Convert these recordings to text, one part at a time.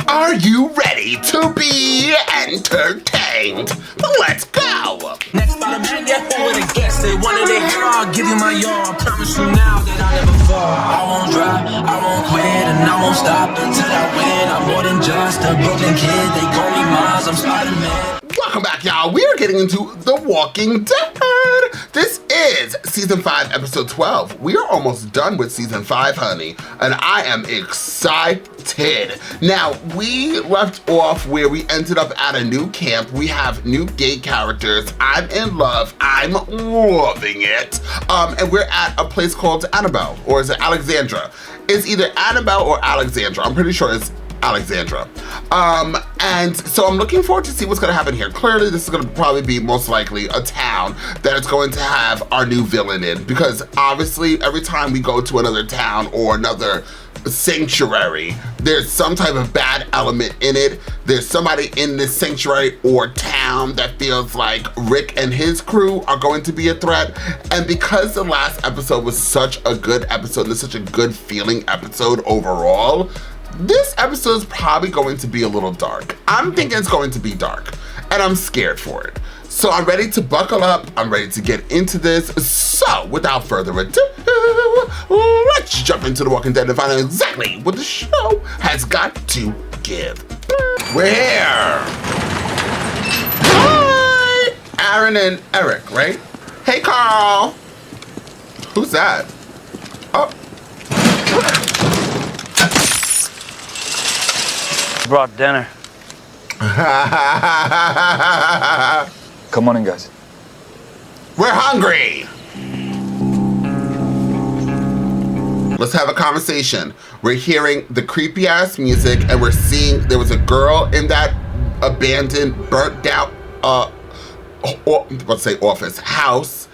Are you ready to be entertained? Let's go! Next by the man, yeah, who would have guessed it? One of their hair, I'll give you my all. I promise you now that I'll never fall. I won't drop, I won't quit, and I won't stop until I win. I'm more than just a broken kid. They call me Miles, I'm Spider-Man. Welcome back, y'all. We are getting into The Walking Dead. This is Season 5, Episode 12. We are almost done with Season 5, honey, and I am excited. Now, we left off where we ended up at a new camp. We have new gay characters. I'm in love. I'm loving it. And we're at a place called Annabelle, or is it Alexandria? It's either Annabelle or Alexandra. I'm pretty sure it's Alexandra. And so I'm looking forward to see what's gonna happen here. Clearly, this is gonna probably be most likely a town that is going to have our new villain in, because obviously every time we go to another town or another sanctuary, there's some type of bad element in it. There's somebody in this sanctuary or town that feels like Rick and his crew are going to be a threat. And because the last episode was such a good episode and such a good feeling episode overall, this episode is probably going to be a little dark. I'm thinking it's going to be dark, and I'm scared for it. So I'm ready to buckle up. I'm ready to get into this. So without further ado, let's jump into The Walking Dead and find out exactly what the show has got to give. We're here. Hi, Aaron and Eric, right? Hey, Carl. Who's that? Oh. Brought dinner. Come on in, guys. We're hungry. Let's have a conversation. We're hearing the creepy ass music, and we're seeing there was a girl in that abandoned, burnt down, house.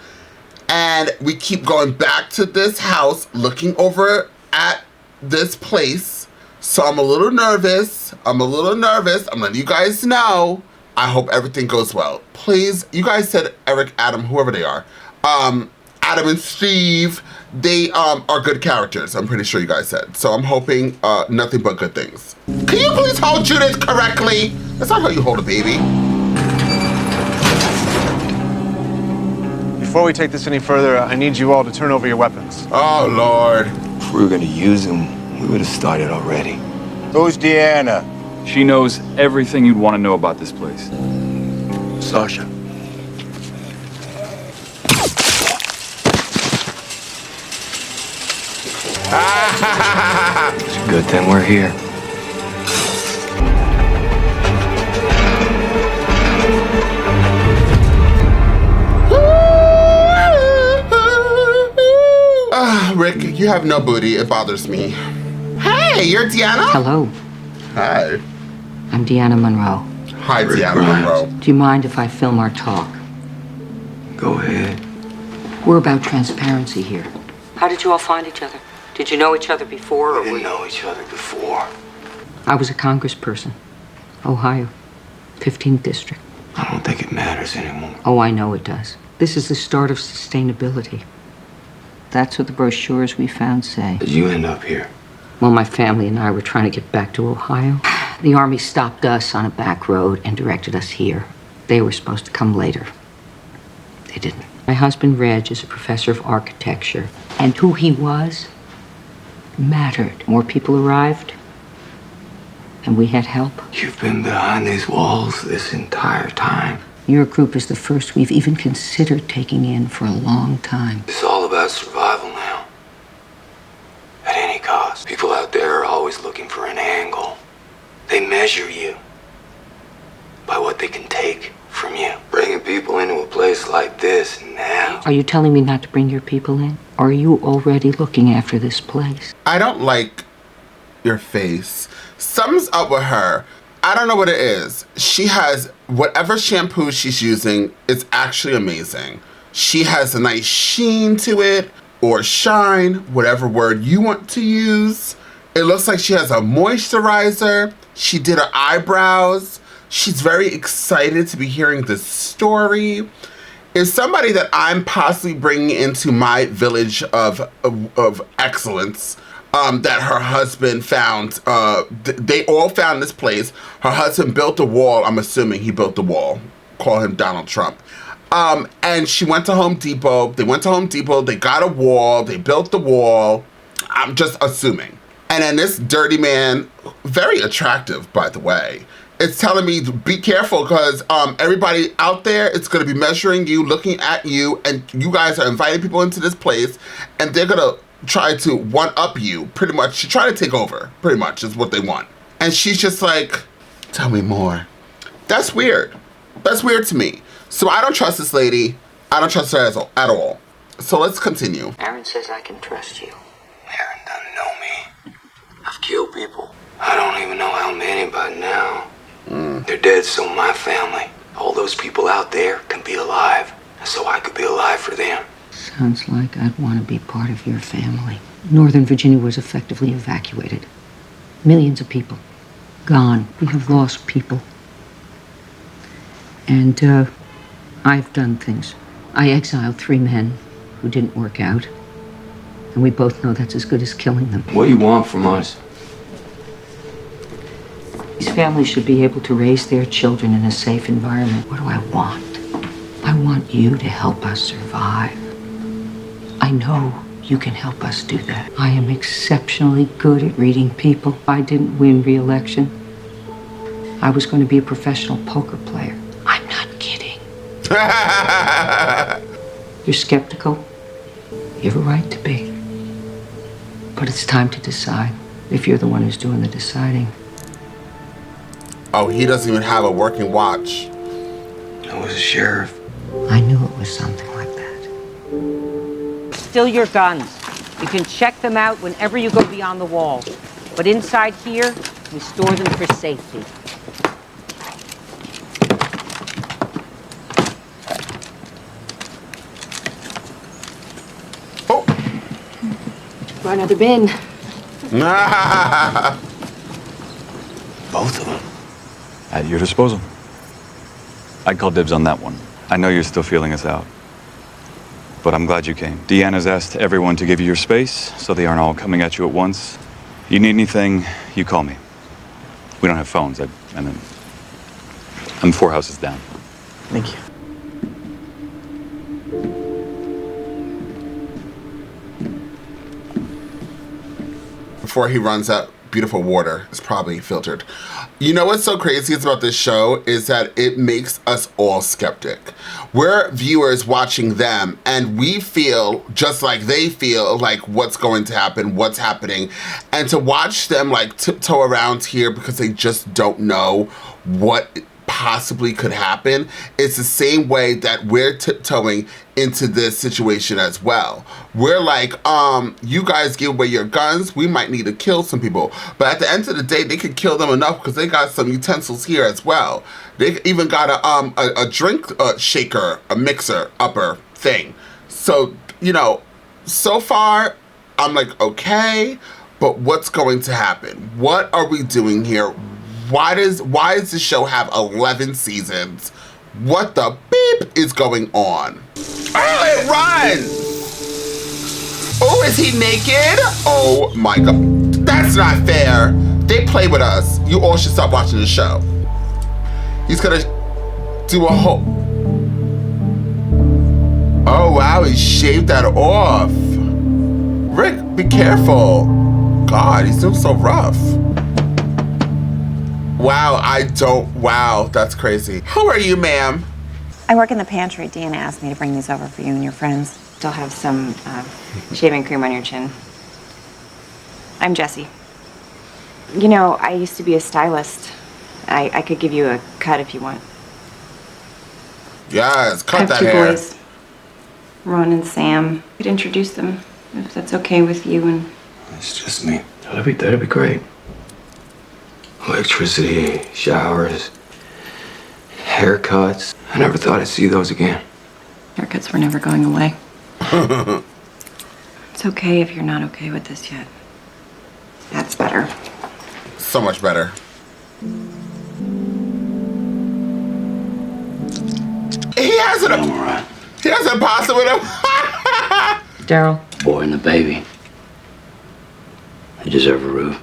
And we keep going back to this house, looking over at this place. So I'm a little nervous. I'm letting you guys know. I hope everything goes well. Please, you guys said Eric, Adam, whoever they are. Adam and Steve, they are good characters. I'm pretty sure you guys said. So I'm hoping nothing but good things. Can you please hold Judith correctly? That's not how you hold a baby. Before we take this any further, I need you all to turn over your weapons. Oh, Lord. If we were gonna use them, we would have started already. Who's Deanna? She knows everything you'd want to know about this place. Sasha. It's a good thing we're here. Rick, you have no booty. It bothers me. Hey, you're Deanna? Hello. Hi. I'm Deanna Monroe. Hi, Deanna Monroe. Do you mind if I film our talk? Go ahead. We're about transparency here. How did you all find each other? Did you know each other before? We didn't know each other before. I was a congressperson. Ohio. 15th District. I don't think it matters anymore. Oh, I know it does. This is the start of sustainability. That's what the brochures we found say. Did you end up here? Well, my family and I were trying to get back to Ohio. The Army stopped us on a back road and directed us here. They were supposed to come later. They didn't. My husband, Reg, is a professor of architecture. And who he was mattered. More people arrived, and we had help. You've been behind these walls this entire time. Your group is the first we've even considered taking in for a long time. It's all about survival now. At any cost. People out there are always looking for an angle. They measure you by what they can take from you. Bringing people into a place like this now. Are you telling me not to bring your people in? Or are you already looking after this place? I don't like your face. Something's up with her. I don't know what it is. She has whatever shampoo she's using is actually amazing. She has a nice sheen to it, or shine, whatever word you want to use. It looks like she has a moisturizer. She did her eyebrows. She's very excited to be hearing this story. Is somebody that I'm possibly bringing into my village of excellence. that her husband found. They all found this place. Her husband built a wall. I'm assuming he built the wall. Call him Donald Trump. And she went to Home Depot. They went to Home Depot. They got a wall. They built the wall. I'm just assuming. And then this dirty man, very attractive, by the way, it's telling me to be careful because everybody out there is going to be measuring you, looking at you, and you guys are inviting people into this place, and they're going to try to one-up you, pretty much. She tried to take over, pretty much, is what they want. And she's just like, tell me more. That's weird. That's weird to me. So I don't trust this lady. I don't trust her at all. So let's continue. Aaron says I can trust you. Aaron doesn't know me. I've killed people. I don't even know how many by now. They're dead, so my family, all those people out there can be alive. So I could be alive for them. Sounds like I'd want to be part of your family. Northern Virginia was effectively evacuated. Millions of people gone. We have lost people. And I've done things. I exiled 3 men who didn't work out. And we both know that's as good as killing them. What do you want from us? These families should be able to raise their children in a safe environment. What do I want? I want you to help us survive. I know you can help us do that. I am exceptionally good at reading people. I didn't win re-election. I was going to be a professional poker player. I'm not kidding. You're skeptical. You have a right to be. But it's time to decide if you're the one who's doing the deciding. Oh, he doesn't even have a working watch. I was a sheriff. I knew it was something like that. Still your guns. You can check them out whenever you go beyond the wall. But inside here, we store them for safety. Oh. For another bin. Both of them. At your disposal. I'd call dibs on that one. I know you're still feeling us out. But I'm glad you came. Deanna's asked everyone to give you your space, so they aren't all coming at you at once. You need anything, you call me. We don't have phones, and then I'm 4 houses down. Thank you. Before he runs out, beautiful water is probably filtered. You know what's so crazy about this show is that it makes us all skeptic. We're viewers watching them, and we feel just like they feel, like what's going to happen, what's happening, and to watch them like tiptoe around here because they just don't know what possibly could happen. It's the same way that we're tiptoeing into this situation as well. We're like, you guys give away your guns, we might need to kill some people. But at the end of the day, they could kill them enough because they got some utensils here as well. They even got a drink shaker, a mixer upper thing. So, you know, so far, I'm like, okay, but what's going to happen? What are we doing here? Why does the show have 11 seasons? What the beep is going on? Oh, it runs! Oh, is he naked? Oh my God. That's not fair. They play with us. You all should stop watching the show. He's gonna do a whole... Oh wow, he shaved that off. Rick, be careful. God, he's doing so rough. Wow, that's crazy. Who are you, ma'am? I work in the pantry. Deanna asked me to bring these over for you and your friends. They'll have some shaving cream on your chin. I'm Jessie. You know, I used to be a stylist. I could give you a cut if you want. Yes, I cut have that 2 hair. boys, Ron and Sam. I could introduce them if that's okay with you. And It's just me. That'd be great. Electricity, showers, haircuts. I never thought I'd see those again. haircuts were never going away. It's okay if you're not okay with this yet. That's better. So much better. He has an imposter with him. Daryl. Boy and the baby. You deserve a roof.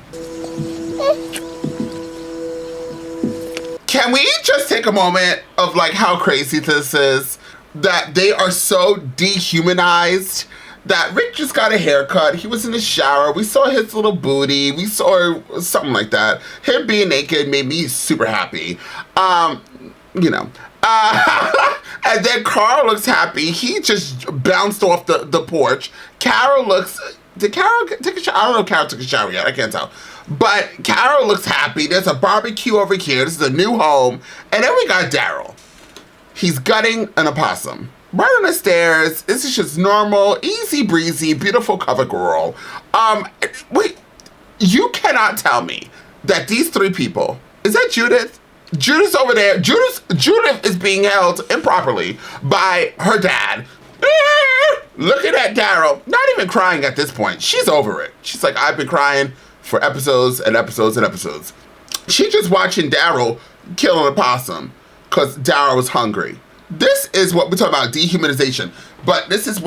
Can we just take a moment of like how crazy this is? That they are so dehumanized that Rick just got a haircut. He was in the shower. We saw his little booty. We saw something like that. Him being naked made me super happy. You know. And then Carl looks happy. He just bounced off the porch. Carol looks... Did Carol take a shower? I don't know if Carol took a shower yet. I can't tell. But Carol looks happy. There's a barbecue over here. This is a new home. And then we got Daryl. He's gutting an opossum. Right on the stairs. This is just normal, easy breezy, beautiful cover girl. Wait, you cannot tell me that these three people, is that Judith? Judith's over there. Judith is being held improperly by her dad. Looking at Daryl, not even crying at this point. She's over it. She's like, I've been crying for episodes and episodes and episodes. She's just watching Daryl kill an opossum because Daryl was hungry. This is what we're talking about, dehumanization. But this is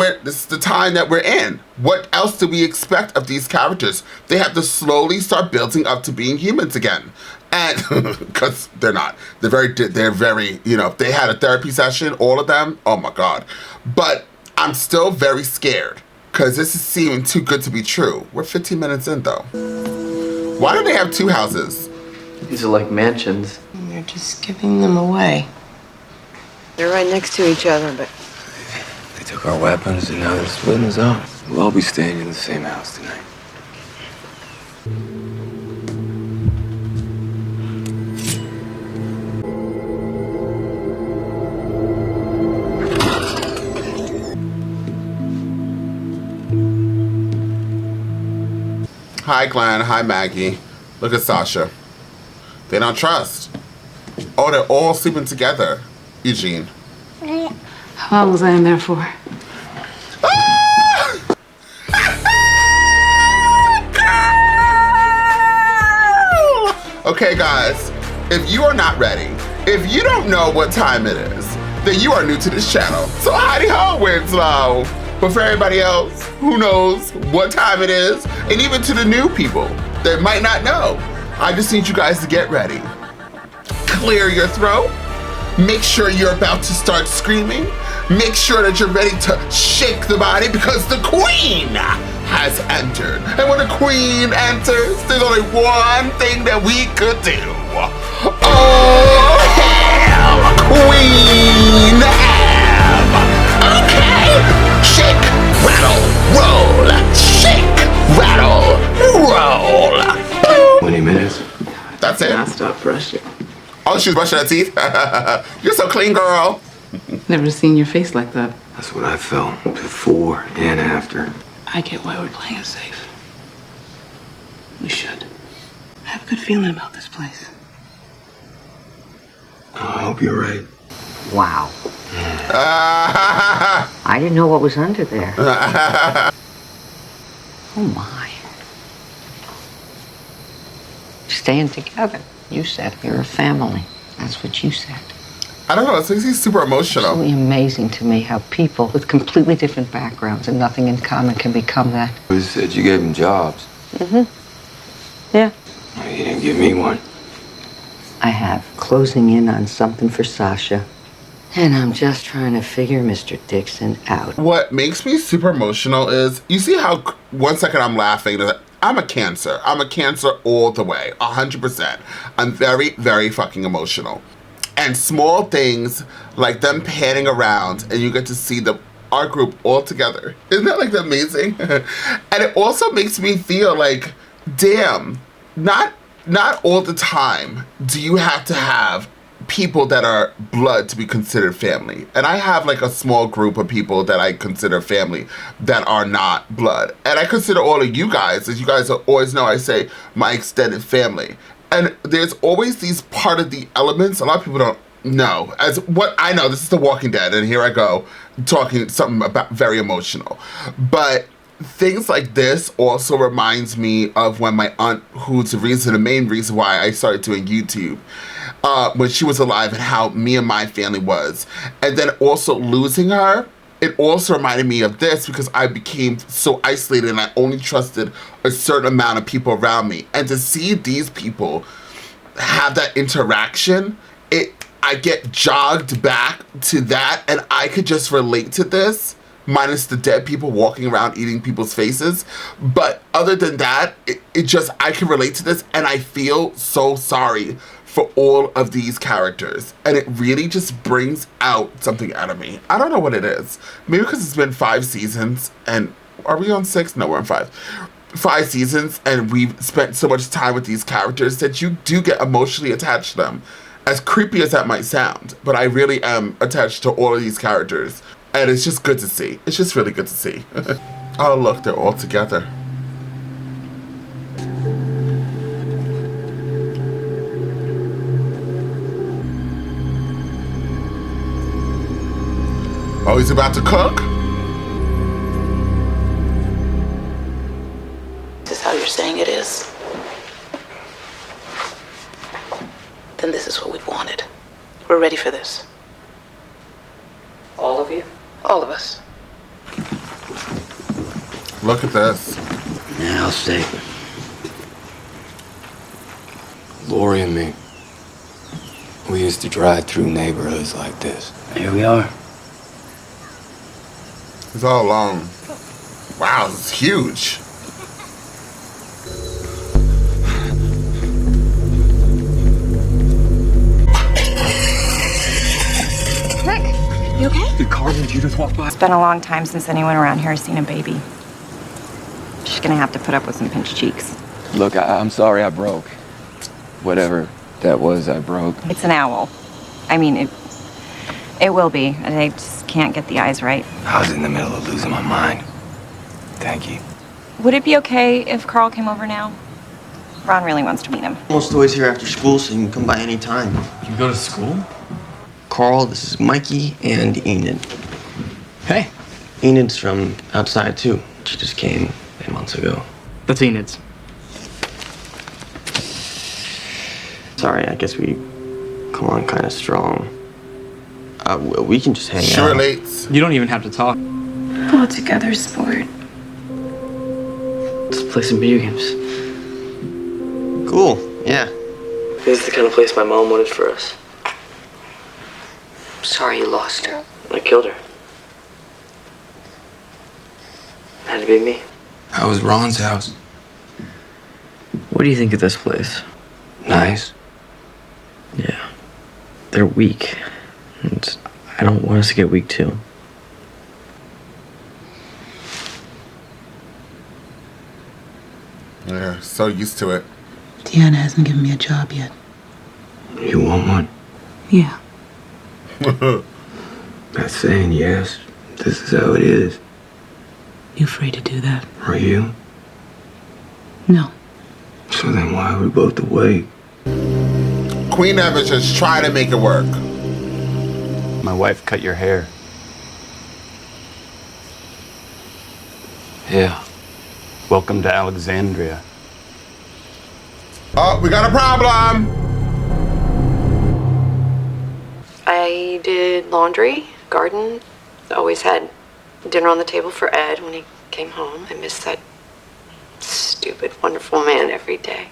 the time that we're in. What else do we expect of these characters? They have to slowly start building up to being humans again. And because they're not. They're very, you know, if they had a therapy session, all of them, oh my God. But I'm still very scared because this is seeming too good to be true. We're 15 minutes in though. Why do they have two houses? These are like mansions. They're just giving them away. They're right next to each other, but... They took our weapons and now they're splitting us up. We'll all be staying in the same house tonight. Hi, Glenn. Hi, Maggie. Look at Sasha. They don't trust. Oh, they're all sleeping together. Eugene. How long was I in there for? Okay, guys. If you are not ready, if you don't know what time it is, then you are new to this channel. So howdy ho, Winslow. But for everybody else who knows what time it is, and even to the new people that might not know, I just need you guys to get ready. Clear your throat. Make sure you're about to start screaming. Make sure that you're ready to shake the body because the queen has entered. And when the queen enters, there's only one thing that we could do. Oh, hell, Queen Am. Okay. Shake, rattle, roll. Shake, rattle, roll. 20 minutes. That's it? I stopped brushing. Oh, she was brushing her teeth? You're so clean, girl. Never seen your face like that. That's what I felt before and after. I get why we're playing it safe. We should. I have a good feeling about this place. I hope you're right. Wow. I didn't know what was under there. Oh my. Staying together. You said you're a family. That's what you said. I don't know, it makes me super emotional. It's really amazing to me how people with completely different backgrounds and nothing in common can become that. You said you gave him jobs. Mm-hmm. Yeah. Well, you didn't give me one. I have. Closing in on something for Sasha. And I'm just trying to figure Mr. Dixon out. What makes me super emotional is, you see how 1 second I'm laughing, I'm a Cancer. I'm a Cancer all the way, 100%. I'm very, very fucking emotional. And small things like them panning around and you get to see our group all together. Isn't that like amazing? And it also makes me feel like, damn, not all the time do you have to have people that are blood to be considered family. And I have like a small group of people that I consider family that are not blood. And I consider all of you guys, as you guys always know, I say my extended family. And there's always these part of the elements, a lot of people don't know. As what I know, this is The Walking Dead, and here I go talking something about very emotional. But things like this also reminds me of when my aunt, who's the main reason why I started doing YouTube, when she was alive and how me and my family was. And then also losing her, it also reminded me of this because I became so isolated and I only trusted a certain amount of people around me. And to see these people have that interaction, I get jogged back to that, and I could just relate to this, minus the dead people walking around eating people's faces. But other than that, I can relate to this, and I feel so sorry for all of these characters. And it really just brings out something out of me. I don't know what it is. Maybe because it's been 5 seasons, and are we on 6? No, we're on 5. 5 seasons, and we've spent so much time with these characters that you do get emotionally attached to them. As creepy as that might sound, but I really am attached to all of these characters. And it's just good to see. It's just really good to see. Oh, look, they're all together. Oh, he's about to cook? Is this how you're saying it is? Then this is what we've wanted. We're ready for this. All of you? All of us. Look at this. Yeah, I'll stay. Lori and me, we used to drive through neighborhoods like this. Here we are. It's all alone. Wow, it's huge. Rick, you okay? Did Carl and Judith walk by? It's been a long time since anyone around here has seen a baby. She's gonna have to put up with some pinched cheeks. Look, I'm sorry I broke. Whatever that was, I broke. It's an owl. I mean, it will be. I just can't get the eyes right. I was in the middle of losing my mind. Thank you. Would it be okay if Carl came over now? Ron really wants to meet him. Almost always here after school, so you can come by any time. You go to school? Carl, this is Mikey and Enid. Hey. Enid's from outside, too. She just came 8 months ago. That's Enid's. Sorry, I guess we come on kind of strong. We can just hang out. Sure relates. You don't even have to talk. Pull together, sport. Let's play some video games. Cool, yeah. This is the kind of place my mom wanted for us. Sorry you lost her. I killed her. Had to be me. How was Ron's house? What do you think of this place? Nice. Yeah. They're weak. And I don't want us to get weak, too. Yeah, so used to it. Deanna hasn't given me a job yet. You want one? Yeah. Not saying yes. This is how it is. You afraid to do that? Are you? No. So then why are we both awake? Queen Evans just try to make it work. My wife cut your hair. Yeah. Welcome to Alexandria. Oh, we got a problem. I did laundry, garden, always had dinner on the table for Ed when he came home. I miss that stupid, wonderful man every day.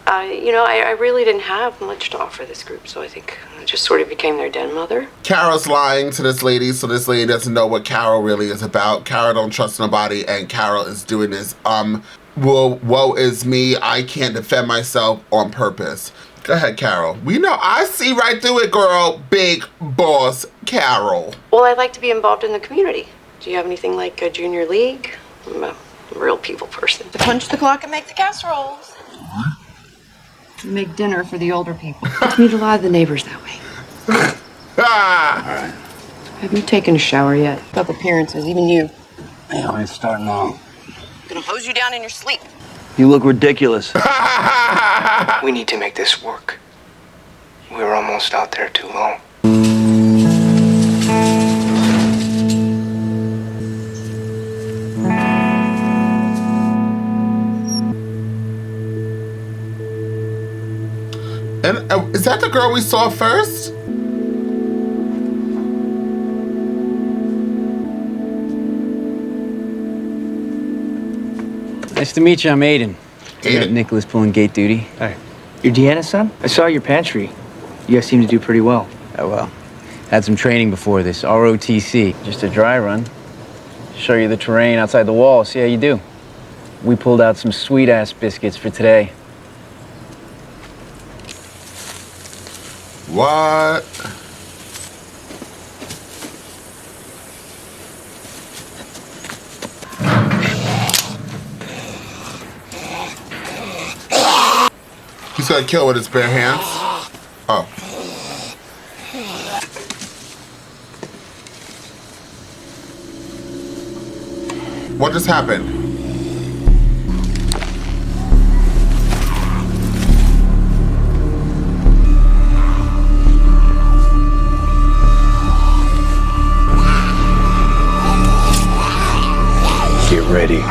I really didn't have much to offer this group, so I think I just sort of became their den mother. Carol's lying to this lady, so this lady doesn't know what Carol really is about. Carol don't trust nobody, and Carol is doing this, woe is me, I can't defend myself on purpose. Go ahead, Carol. We know, I see right through it, girl. Big boss Carol. Well, I'd like to be involved in the community. Do you have anything like a junior league? I'm a real people person. To punch the clock and make the casseroles. Make dinner for the older people. Meet a lot of the neighbors that way. Ah. Have you taken a shower yet? About appearances, even you. Yeah, it's starting on. I'm gonna hose you down in your sleep. You look ridiculous. We need to make this work. We were almost out there too long. And is that the girl we saw first? Nice to meet you. I'm Aiden. Aiden? Nicholas pulling gate duty. Hey. You're Deanna's son? I saw your pantry. You guys seem to do pretty well. Oh, well. Had some training before this. ROTC. Just a dry run. Show you the terrain outside the wall. See how you do. We pulled out some sweet-ass biscuits for today. What? He's gonna kill with his bare hands? Oh. What just happened? Get ready.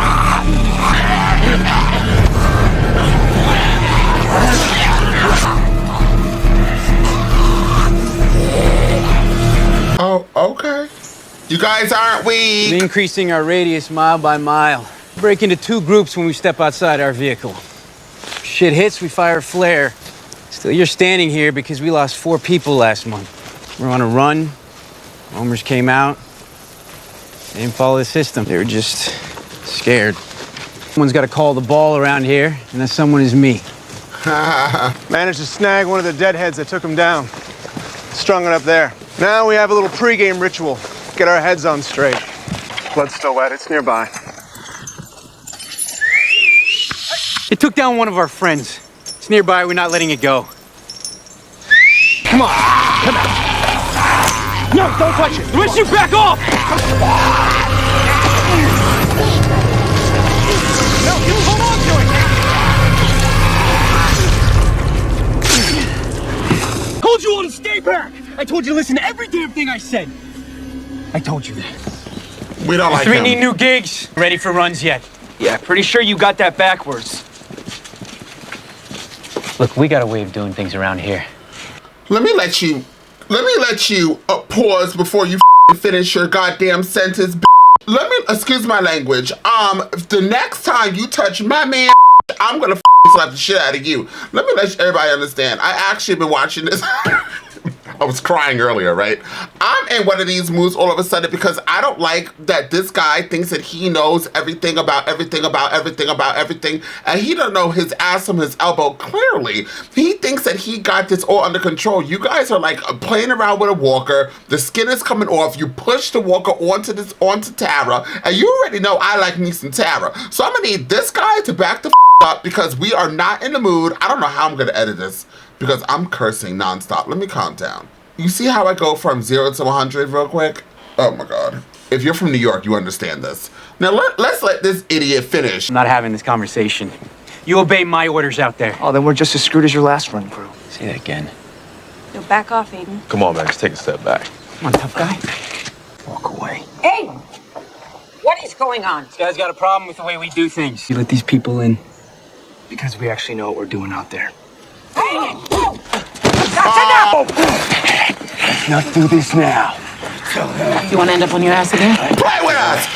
Oh, okay. You guys aren't weak. We're increasing our radius mile by mile. Break into 2 groups when we step outside our vehicle. Shit hits, we fire a flare. Still, you're standing here because we lost 4 people last month. We're on a run. Homers came out. They didn't follow the system. They were just scared. Someone's got to call the ball around here, and that someone is me. Managed to snag one of the deadheads that took him down. Strung it up there. Now we have a little pregame ritual. Get our heads on straight. Blood's still wet. It's nearby. It took down one of our friends. It's nearby. We're not letting it go. Come on. Come on. No, don't touch it. Wish you back off. No, you hold on to it. Told you all to stay back. I told you to listen to every damn thing I said. I told you that. We don't like 3 him. need new gigs. Ready for runs yet? Yeah, pretty sure you got that backwards. Look, we got a way of doing things around here. Let me let you pause before you finish your goddamn sentence. Let me, excuse my language. The next time you touch my man, I'm gonna slap the shit out of you. Let me let everybody understand. I actually been watching this. I was crying earlier, right? I'm in one of these moods all of a sudden because I don't like that this guy thinks that he knows everything about everything about everything about everything, and he don't know his ass from his elbow clearly. He thinks that he got this all under control. You guys are like playing around with a walker. The skin is coming off. You push the walker onto Tara, and you already know I like me some Tara. So I'm gonna need this guy to back the up because we are not in the mood. I don't know how I'm gonna edit this because I'm cursing nonstop. Let me calm down. You see how I go from 0 to 100 real quick? Oh my God. If you're from New York, you understand this. Now let's let this idiot finish. I'm not having this conversation. You obey my orders out there. Oh, then we're just as screwed as your last run crew. Say that again. No, back off, Aiden. Come on, man. Just take a step back. Come on, tough guy. Walk away. Hey! What is going on? This guy's got a problem with the way we do things. You let these people in because we actually know what we're doing out there. Hey! That's enough! Let's not do this now. You want to end up on your ass again? Play with us!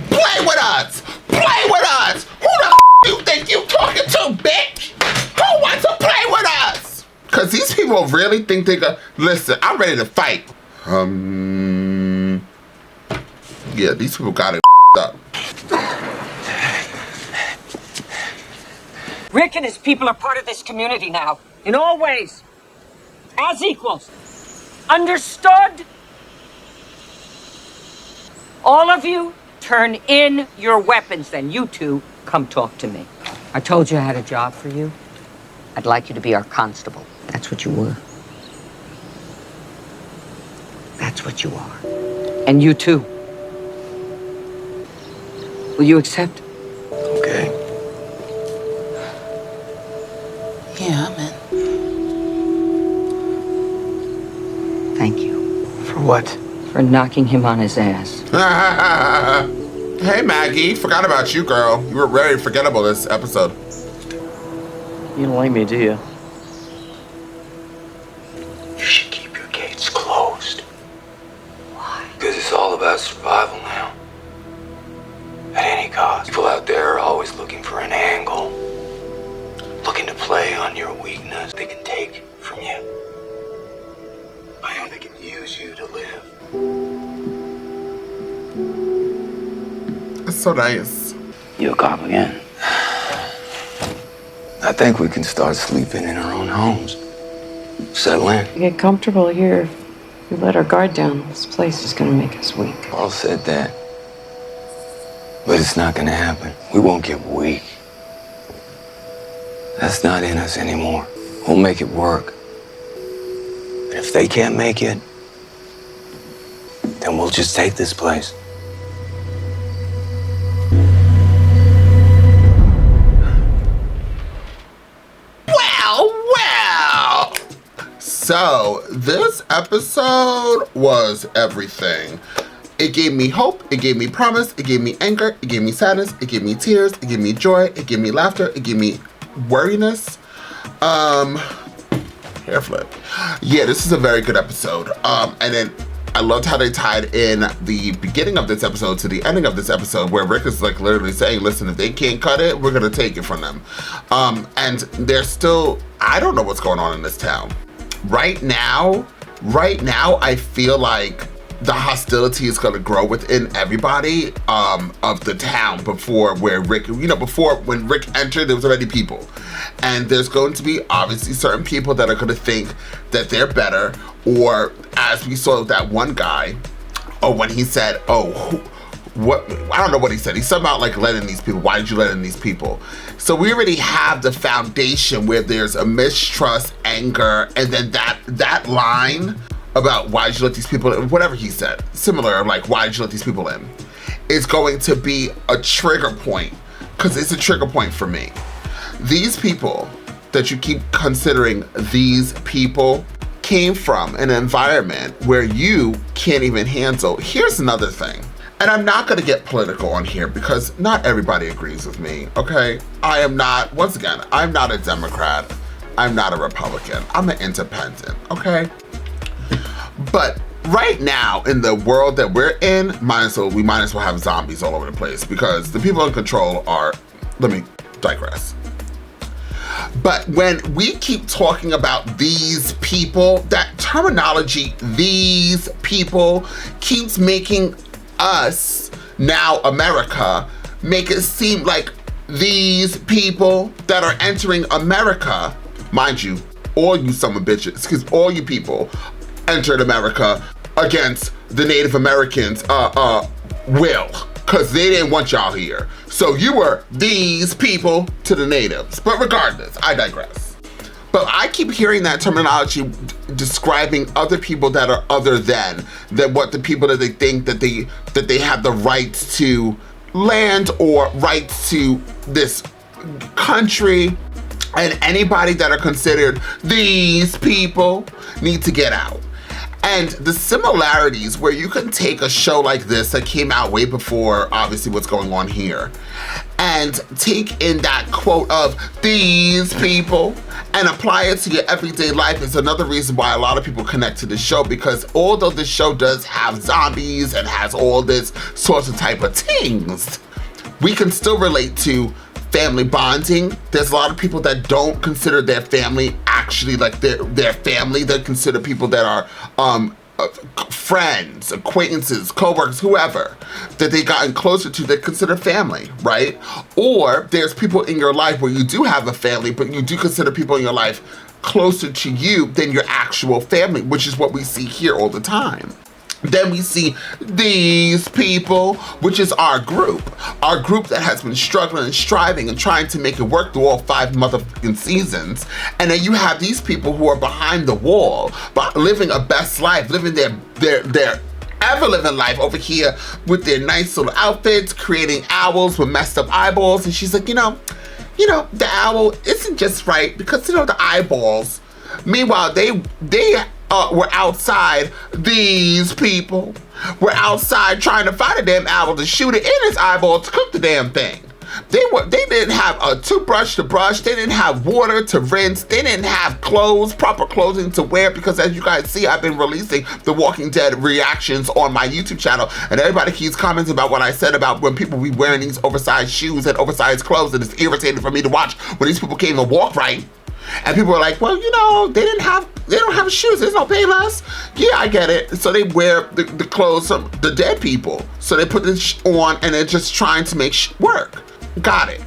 Play with us! Play with us! Who the you think you talking to, bitch? Who wants to play with us? Because these people really think they go, listen, I'm ready to fight. Yeah, these people got it up. Rick and his people are part of this community now, in all ways, as equals. Understood? All of you, turn in your weapons, then you two come talk to me. I told you I had a job for you. I'd like you to be our constable. That's what you were. That's what you are. And you too. Will you accept? Okay. Yeah, I'm in. Thank you. For what? For knocking him on his ass. Hey, Maggie. Forgot about you, girl. You were very forgettable this episode. You don't like me, do you? You should keep your gates closed. Why? Because it's all about survival now. At any cost. People out there are always always looking for an angle, looking to play on your weakness. They can take from you, by how they can use you to live. It's so nice. You a cop again? I think we can start sleeping in our own homes. Settle in. Get comfortable here. We let our guard down. This place is gonna make us weak. Paul said that. But it's not gonna happen. We won't get weak. That's not in us anymore. We'll make it work. And if they can't make it, then we'll just take this place. Wow. So, this episode was everything. It gave me hope, it gave me promise, it gave me anger, it gave me sadness, it gave me tears, it gave me joy, it gave me laughter, it gave me worriness. Hair flip. Yeah, this is a very good episode. And then I loved how they tied in the beginning of this episode to the ending of this episode, where Rick is like literally saying, listen, if they can't cut it, we're gonna take it from them. And they're still, I don't know what's going on in this town. Right now, I feel like the hostility is going to grow within everybody of the town before where Rick, before when Rick entered, there was already people. And there's going to be obviously certain people that are going to think that they're better, or as we saw that one guy, when he said, what, I don't know what he said. He said about like letting these people, why did you let in these people? So we already have the foundation where there's a mistrust, anger, and then that line about why did you let these people in, whatever he said, similar, like why did you let these people in, is going to be a trigger point, because it's a trigger point for me. These people that you keep considering these people came from an environment where you can't even handle. Here's another thing, and I'm not gonna get political on here because not everybody agrees with me, okay? I am not, once again, I'm not a Democrat, I'm not a Republican, I'm an independent, okay? But right now, in the world that we're in, we might as well have zombies all over the place, because the people in control are, let me digress. But when we keep talking about these people, that terminology, these people, keeps making us, now America, make it seem like these people that are entering America, mind you, all you son of bitches, because all you people entered America against the Native Americans' will, because they didn't want y'all here. So you were these people to the natives. But regardless, I digress. But I keep hearing that terminology describing other people that are other than what the people that they think that they have the rights to land or rights to this country, and anybody that are considered these people need to get out. And the similarities where you can take a show like this that came out way before obviously what's going on here, and take in that quote of these people and apply it to your everyday life is another reason why a lot of people connect to this show, because although this show does have zombies and has all this sorts of type of things, we can still relate to family bonding. There's a lot of people that don't consider their family actually like their family. They consider people that are friends, acquaintances, co-workers, whoever that they gotten closer to, they consider family, right? Or there's people in your life where you do have a family, but you do consider people in your life closer to you than your actual family, which is what we see here all the time. Then we see these people, which is our group that has been struggling and striving and trying to make it work through all 5 motherfucking seasons. And then you have these people who are behind the wall, but living a best life, living their ever-living life over here with their nice little outfits, creating owls with messed up eyeballs. And she's like, you know, the owl isn't just right because, the eyeballs. Meanwhile, they were outside, these people were outside trying to find a damn owl to shoot it in his eyeball to cook the damn thing. They didn't have a toothbrush to brush. They didn't have water to rinse. They didn't have clothes, proper clothing to wear, because as you guys see, I've been releasing The Walking Dead reactions on my YouTube channel, and everybody keeps commenting about what I said about when people be wearing these oversized shoes and oversized clothes, and it's irritating for me to watch when these people can't even walk right. And people are like, well, you know, they don't have shoes. There's no Payless. Yeah, I get it. So they wear the clothes of the dead people. So they put this on and they're just trying to make work. Got it.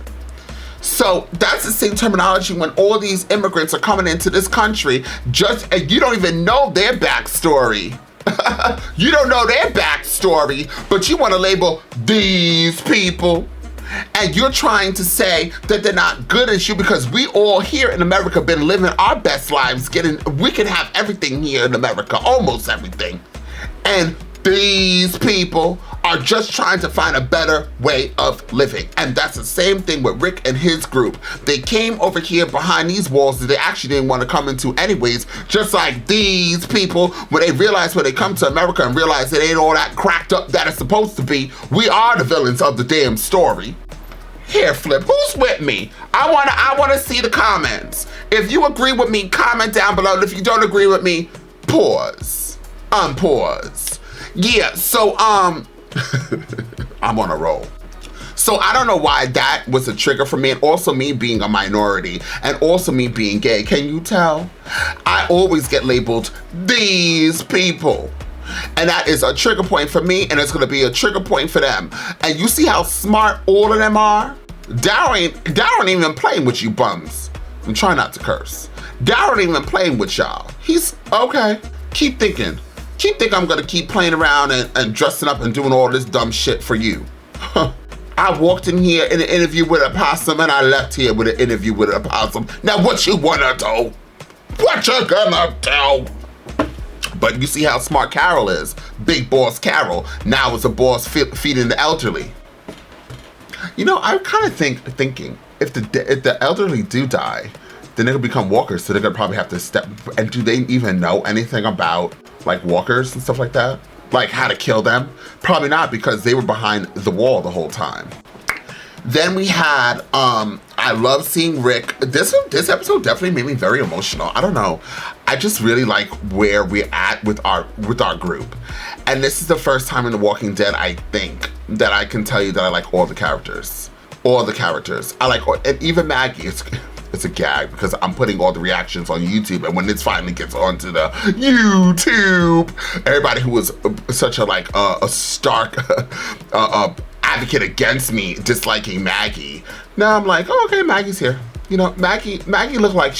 So that's the same terminology when all these immigrants are coming into this country, and you don't even know their backstory. You don't know their backstory, but you want to label these people. And you're trying to say that they're not good as you, because we all here in America been living our best lives, we can have everything here in America, almost everything. And these people are just trying to find a better way of living. And that's the same thing with Rick and his group. They came over here behind these walls that they actually didn't want to come into anyways, just like these people, when they realize when they come to America and realize it ain't all that cracked up that it's supposed to be, we are the villains of the damn story. Here, Flip, who's with me? I wanna see the comments. If you agree with me, comment down below. And if you don't agree with me, pause. Unpause. Yeah, so, I'm on a roll. So I don't know why that was a trigger for me, and also me being a minority, and also me being gay. Can you tell? I always get labeled these people. And that is a trigger point for me, and it's gonna be a trigger point for them. And you see how smart all of them are? Darren ain't even playing with you bums. I'm trying not to curse. Darren ain't even playing with y'all. He's, okay, keep thinking I'm gonna keep playing around and dressing up and doing all this dumb shit for you. I walked in here in an interview with a possum, and I left here with an interview with a possum. Now what you wanna do? What you gonna do? But you see how smart Carol is. Big boss Carol. Now is a boss feeding the elderly. You know, I'm kind of thinking, if the elderly do die, then they'll become walkers, so they're gonna probably have to step, and do they even know anything about, like, walkers and stuff like that? Like, how to kill them? Probably not, because they were behind the wall the whole time. Then we had, I love seeing Rick. This episode definitely made me very emotional. I don't know. I just really like where we're at with our group. And this is the first time in The Walking Dead, I think, that I can tell you that I like all the characters. All the characters. I like, and even Maggie, it's a gag because I'm putting all the reactions on YouTube, and when this finally gets onto the YouTube, everybody who was such a stark advocate against me disliking Maggie, now I'm like, oh, okay, Maggie's here. You know, Maggie looked like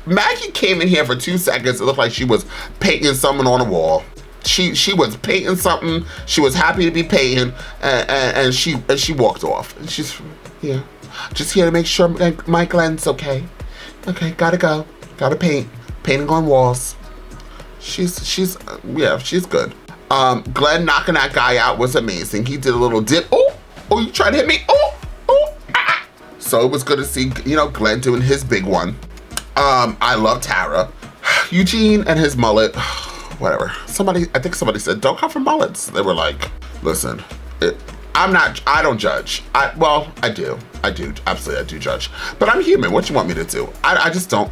Maggie came in here for 2 seconds. It looked like she was painting something on a wall. She was painting something. She was happy to be painting, and she walked off. She's, yeah, just here to make sure my Glenn's okay. Okay, gotta go. Gotta painting on walls. She's good. Glenn knocking that guy out was amazing. He did a little dip. Oh, you tried to hit me. So it was good to see, you know, Glenn doing his big one. I love Tara. Eugene and his mullet. Whatever. I think somebody said, don't come for mullets. They were like, listen, I don't judge. I do. Absolutely, I do judge. But I'm human. What you want me to do? I just don't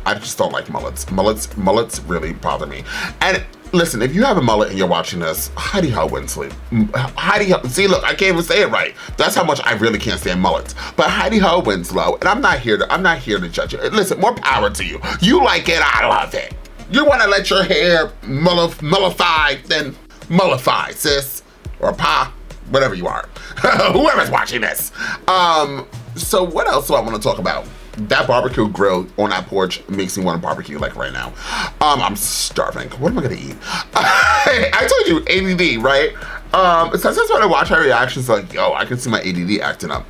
like mullets. Mullets really bother me. And listen, if you have a mullet and you're watching this, Heidi Ho Winslow. See, look, I can't even say it right. That's how much I really can't stand mullets. But Heidi Ho Winslow, and I'm not here to judge you. Listen, more power to you. You like it, I love it. You want to let your hair mullify, then mullify, sis, or pa, whatever you are. Whoever's watching this. So what else do I want to talk about? That barbecue grill on that porch makes me want to barbecue like right now. I'm starving. What am I gonna eat? I told you ADD, right? Sometimes when I watch her reactions, like, yo, I can see my ADD acting up.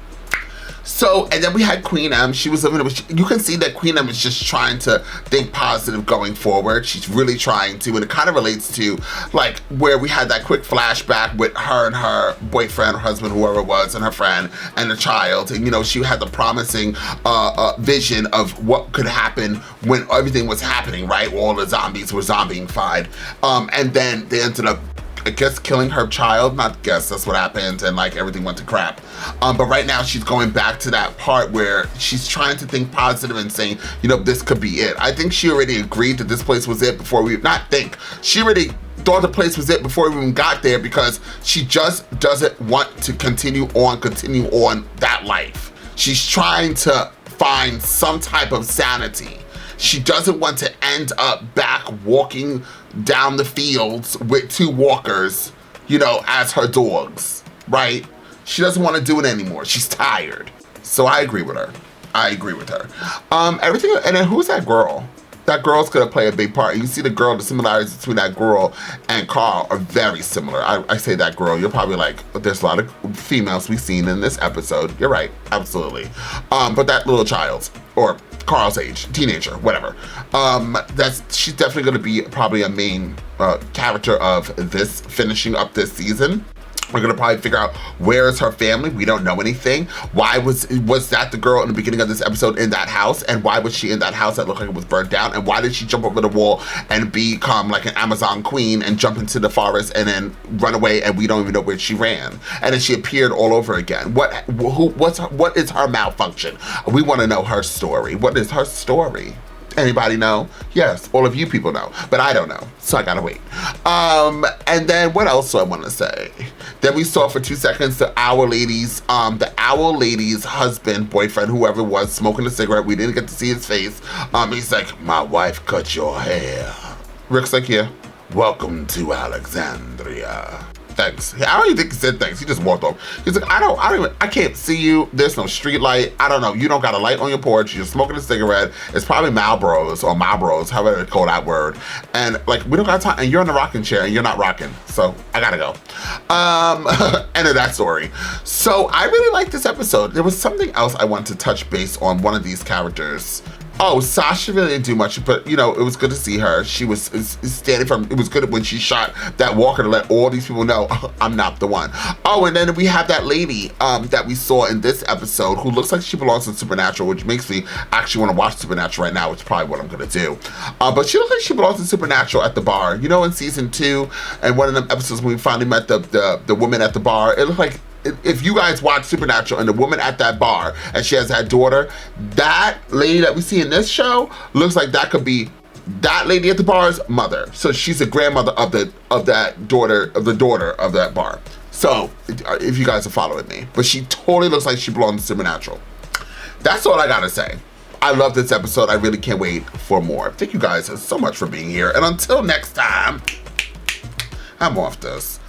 So, and then we had Queen M. She was living with, you can see that Queen M is just trying to think positive going forward. She's really trying to, and it kind of relates to like where we had that quick flashback with her and her boyfriend or husband, whoever it was, and her friend and the child. And, you know, she had the promising vision of what could happen when everything was happening, right? All the zombies were zombie-fied. And then they ended up I guess, killing her child. Not guess, that's what happened, and like everything went to crap. But right now she's going back to that part where she's trying to think positive and saying, you know, this could be it. I think she already agreed that this place was it before she already thought the place was it before we even got there, because she just doesn't want to continue on that life. She's trying to find some type of sanity. She doesn't want to end up back walking down the fields with 2 walkers, you know, as her dogs, right? She doesn't want to do it anymore. She's tired. So I agree with her. Everything, and then who's that girl? That girl's gonna play a big part. You see the similarities between that girl and Carl are very similar. I say that girl, you're probably like, there's a lot of females we've seen in this episode. You're right, absolutely. But that little child, or Carl's age, teenager, whatever. She's definitely gonna be probably a main character of this, finishing up this season. We're gonna probably figure out where is her family. We don't know anything. Why was that the girl in the beginning of this episode in that house? And why was she in that house that looked like it was burnt down? And why did she jump over the wall and become like an Amazon queen and jump into the forest and then run away, and we don't even know where she ran? And then she appeared all over again. What is her malfunction? We wanna know her story. What is her story? Anybody know? Yes, all of you people know, but I don't know, so I gotta wait. And then what else do I want to say? Then we saw for 2 seconds the Owl Lady's husband, boyfriend, whoever it was, smoking a cigarette. We didn't get to see his face. He's like, my wife cut your hair. Rick's like, yeah, welcome to Alexandria. Thanks. I don't even think he said thanks. He just walked off. He's like, I can't see you. There's no street light. I don't know. You don't got a light on your porch. You're smoking a cigarette. It's probably Marlboros, however they call that word. And like, we don't got time. And you're in the rocking chair and you're not rocking. So I gotta go. End of that story. So I really like this episode. There was something else I wanted to touch base on one of these characters. Oh, Sasha really didn't do much, but you know, it was good to see her. She was standing firm. It was good when she shot that walker to let all these people know, I'm not the one. Oh, and then we have that lady that we saw in this episode who looks like she belongs in Supernatural, which makes me actually want to watch Supernatural right now, which is probably what I'm gonna do. But she looks like she belongs in Supernatural at the bar. You know, in season 2, and one of them episodes when we finally met the woman at the bar, it looked like, if you guys watch Supernatural and the woman at that bar and she has that daughter, that lady that we see in this show looks like that could be that lady at the bar's mother. So she's the grandmother of the daughter of that bar. So if you guys are following me, but she totally looks like she belongs in Supernatural. That's all I gotta say. I love this episode. I really can't wait for more. Thank you guys so much for being here. And until next time, I'm off this.